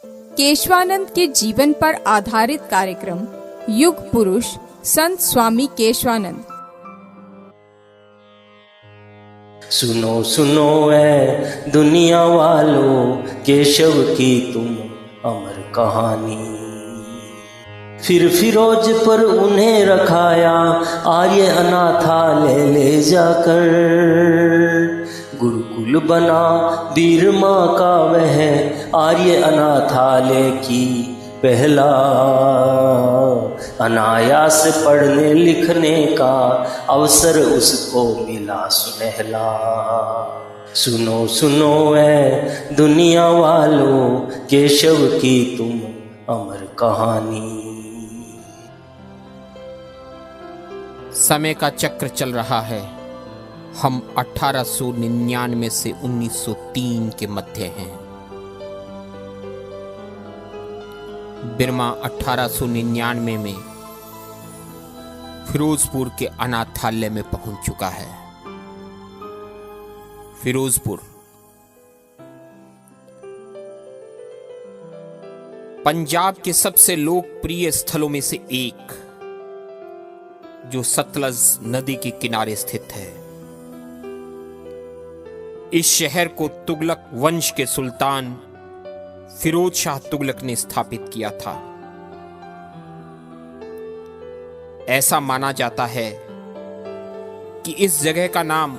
केशवानंद के जीवन पर आधारित कार्यक्रम युग पुरुष संत स्वामी केशवानंद। सुनो सुनो ऐ दुनिया वालों, केशव की तुम अमर कहानी। फिर फिरोज पर उन्हें रखाया, आर्य अनाथालय ले जाकर। गुरुकुल बना वीर माँ का वह, आर्य अनाथालय की पहला। अनायास पढ़ने लिखने का अवसर उसको मिला सुनहला। सुनो सुनो ऐ दुनिया वालों, केशव की तुम अमर कहानी। समय का चक्र चल रहा है। हम 1899 से 1903 के मध्य हैं। बिरमा 1899 में फिरोजपुर के अनाथालय में पहुंच चुका है। फिरोजपुर पंजाब के सबसे लोकप्रिय स्थलों में से एक, जो सतलज नदी के किनारे स्थित है। इस शहर को तुगलक वंश के सुल्तान फिरोज शाह तुगलक ने स्थापित किया था। ऐसा माना जाता है कि इस जगह का नाम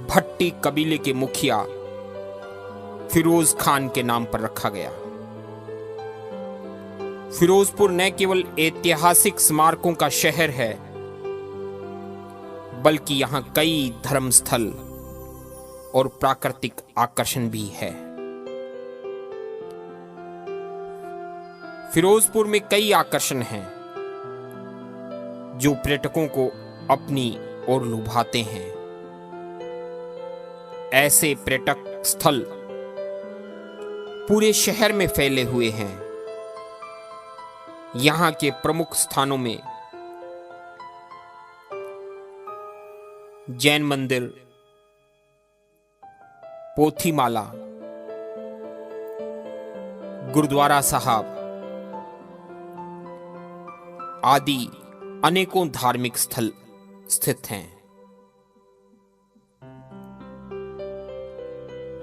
भट्टी कबीले के मुखिया फिरोज खान के नाम पर रखा गया। फिरोजपुर न केवल ऐतिहासिक स्मारकों का शहर है, बल्कि यहां कई धर्मस्थल और प्राकृतिक आकर्षण भी है। फिरोजपुर में कई आकर्षण हैं जो पर्यटकों को अपनी ओर लुभाते हैं। ऐसे पर्यटक स्थल पूरे शहर में फैले हुए हैं। यहां के प्रमुख स्थानों में जैन मंदिर, पोथीमाला, गुरुद्वारा साहब आदि अनेकों धार्मिक स्थल स्थित हैं।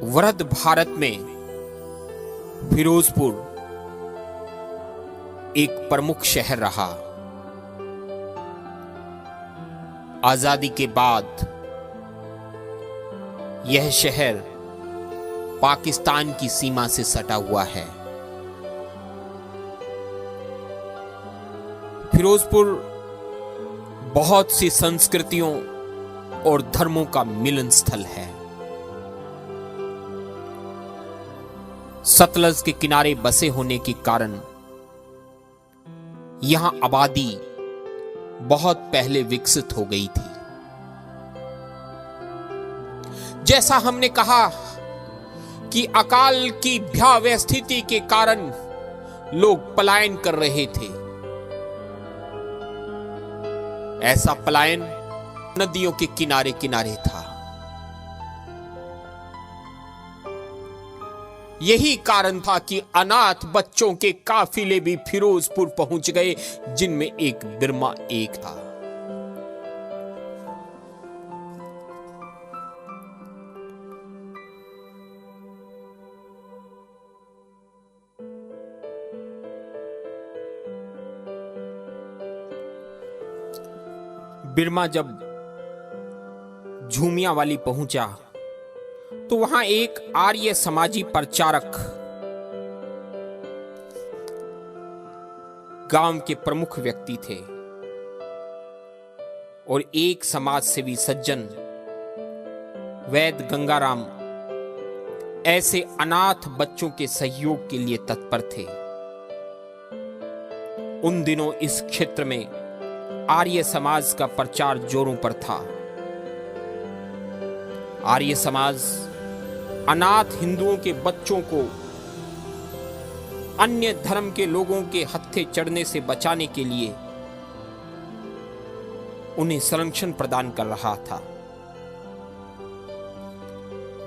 वृद्ध भारत में फिरोजपुर एक प्रमुख शहर रहा। आजादी के बाद यह शहर पाकिस्तान की सीमा से सटा हुआ है। फिरोजपुर बहुत सी संस्कृतियों और धर्मों का मिलन स्थल है। सतलज के किनारे बसे होने के कारण यहां आबादी बहुत पहले विकसित हो गई थी। जैसा हमने कहा कि अकाल की भयावह स्थिति के कारण लोग पलायन कर रहे थे। ऐसा पलायन नदियों के किनारे किनारे था। यही कारण था कि अनाथ बच्चों के काफिले भी फिरोजपुर पहुंच गए, जिनमें एक बिरमा एक था। बिरमा जब झूमिया वाली पहुंचा तो वहां एक आर्य समाजी प्रचारक गांव के प्रमुख व्यक्ति थे और एक समाज सेवी सज्जन वैद्य गंगाराम ऐसे अनाथ बच्चों के सहयोग के लिए तत्पर थे। उन दिनों इस क्षेत्र में आर्य समाज का प्रचार जोरों पर था। आर्य समाज अनाथ हिंदुओं के बच्चों को अन्य धर्म के लोगों के हत्थे चढ़ने से बचाने के लिए उन्हें संरक्षण प्रदान कर रहा था।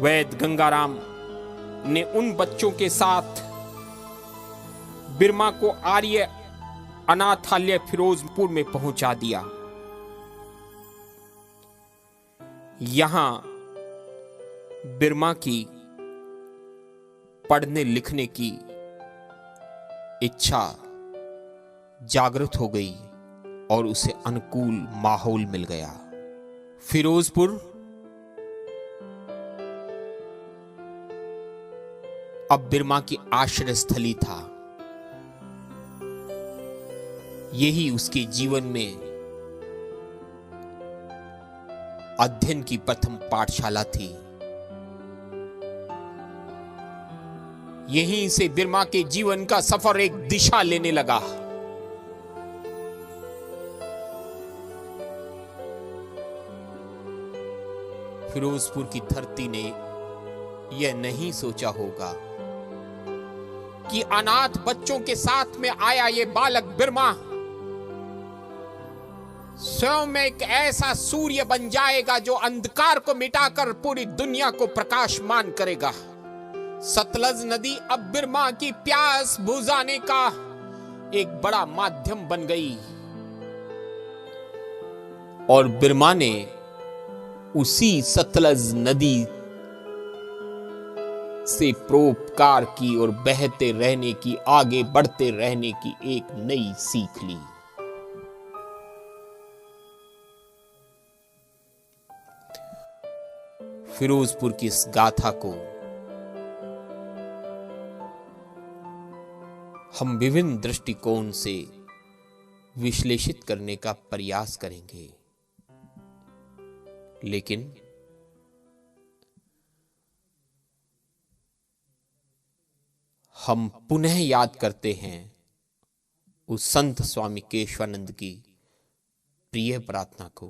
वैद्य गंगाराम ने उन बच्चों के साथ बिरमा को आर्य अनाथालय फिरोजपुर में पहुंचा दिया। यहां बिरमा की पढ़ने लिखने की इच्छा जागृत हो गई और उसे अनुकूल माहौल मिल गया। फिरोजपुर अब बिरमा की आश्रय स्थली था। यही उसके जीवन में अध्ययन की प्रथम पाठशाला थी। यहीं से बिरमा के जीवन का सफर एक दिशा लेने लगा। फिरोजपुर की धरती ने यह नहीं सोचा होगा कि अनाथ बच्चों के साथ में आया ये बालक बिरमा स्वयं एक ऐसा सूर्य बन जाएगा जो अंधकार को मिटाकर पूरी दुनिया को प्रकाशमान करेगा। सतलज नदी अब बिरमा की प्यास बुझाने का एक बड़ा माध्यम बन गई और बिरमा ने उसी सतलज नदी से परोपकार की और बहते रहने की, आगे बढ़ते रहने की एक नई सीख ली। फिरोजपुर की इस गाथा को हम विभिन्न दृष्टिकोण से विश्लेषित करने का प्रयास करेंगे, लेकिन हम पुनः याद करते हैं उस संत स्वामी केशवानंद की प्रिय प्रार्थना को,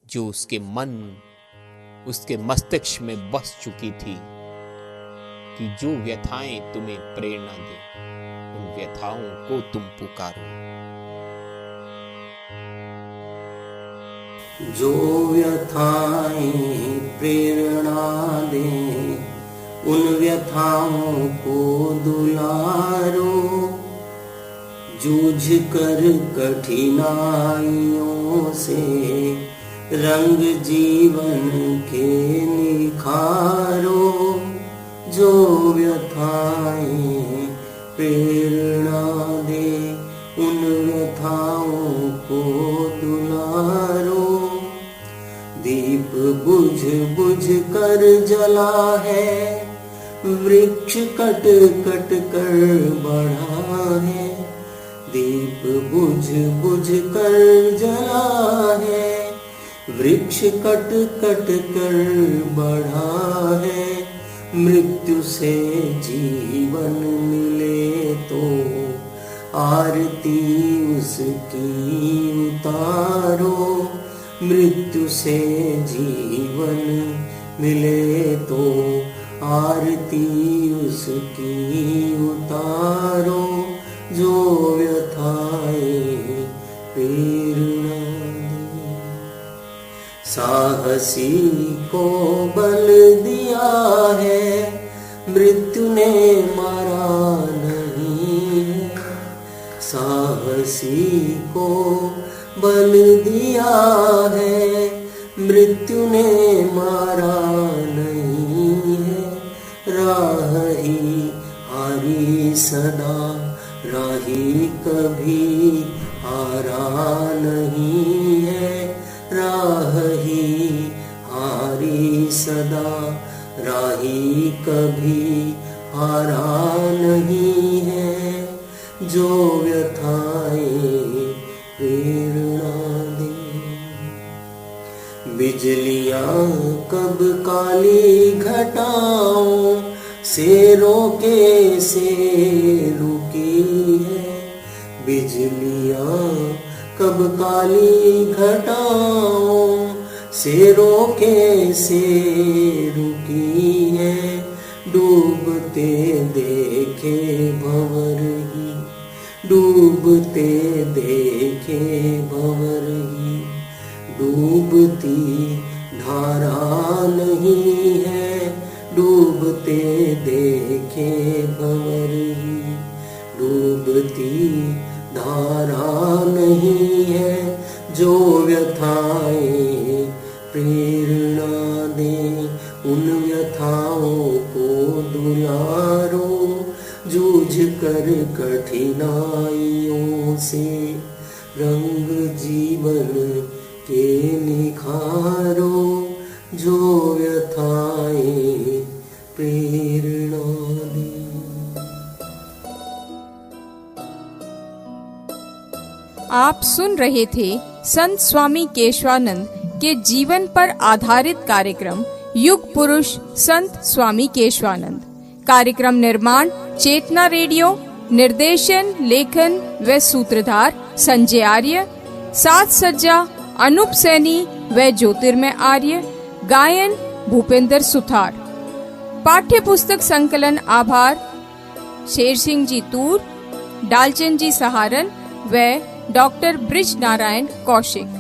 जो उसके मन, उसके मस्तिष्क में बस चुकी थी कि जो व्यथाएं तुम्हें प्रेरणा दे, उन व्यथाओं को तुम पुकारो। जो व्यथाएं प्रेरणा दे, उन व्यथाओं को दुलारो। जूझ कर कठिनाइयों से रंग जीवन के निखारो। जो व्यथाएं प्रेरणा दे, उन व्यथाओं को दुलारो। दीप बुझ बुझ कर जला है, वृक्ष कट कट कर बढ़ा है। दीप बुझ बुझ कर जला है, वृक्ष कट कट कर बढ़ा है। मृत्यु से जीवन मिले तो आरती उसकी उतारो। मृत्यु से जीवन मिले तो आरती उसकी उतारो। जो व्यथाएं प्रेरणा दे, साहसी को बल दिया है, मृत्यु ने मारा नहीं है। साहसी को बल दिया है, मृत्यु ने मारा नहीं है। राह ही हारी सदा, राही कभी हारा नहीं है। राह ही हारी सदा, राही कभी हारा नहीं है। जो व्यथाएं प्रेरणा दे, बिजलियां कब काली घटाओं से रोके से रुकी है। बिजलियां कब काली घटाओं से रोके से रुकी है। डूबते देखे भंवर ही, डूबते देखे भंवर ही। डूबती धारा नहीं है, डूब घटे देखे भंवर ही, डूबती धारा नहीं है जो व्यथाएं प्रेरणा दे। उन व्यथाओं को दुलारो, जूझ कर कठिनाइयों से रंग जीवन के निखारो, जो व्यथाएं प्रेरणा दे। आप सुन रहे थे संत स्वामी केशवानंद के जीवन पर आधारित कार्यक्रम युग पुरुष संत स्वामी केशवानंद। कार्यक्रम निर्माण चेतना रेडियो, निर्देशन, लेखन व सूत्रधार संजय आर्य, साज सज्जा अनूप सैनी व ज्योतिर्मय आर्य, गायन भूपेंद्र सुथार। पाठ्य पुस्तक संकलन आभार शेर सिंह जी तूर, डालचंद जी सहारन व डॉक्टर ब्रिज नारायण कौशिक।